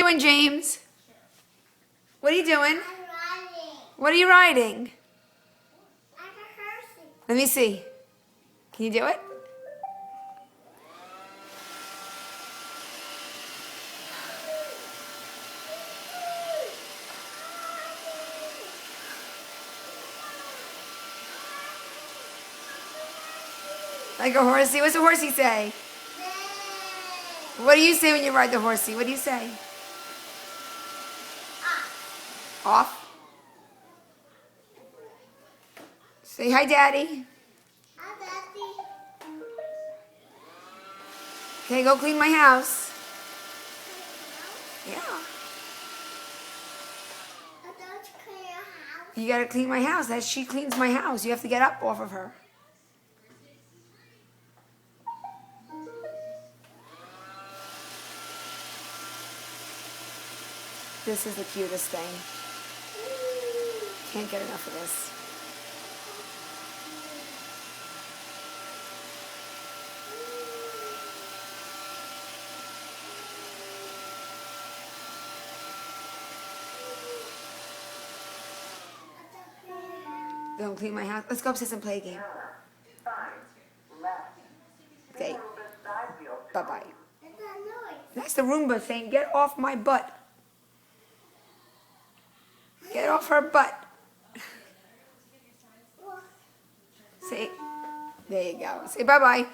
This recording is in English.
doing, James? What are you doing? I'm riding. What are you riding? Like a Hershey. Let me see. Can you do it? Like a horsey? What's a horsey say? What do you say when you ride the horsey? What do you say? Off? Say hi, Daddy. Hi, Daddy. Okay, go clean my house. Yeah. I don't clean your house. You gotta clean my house. That she cleans my house. You have to get up off of her. This is the cutest thing. Can't get enough of this. Don't clean my house. Let's go upstairs and play a game. Okay. Bye-bye. What's that noise? That's the Roomba saying, get off my butt. Get off her butt. Say, there you go. Say bye-bye.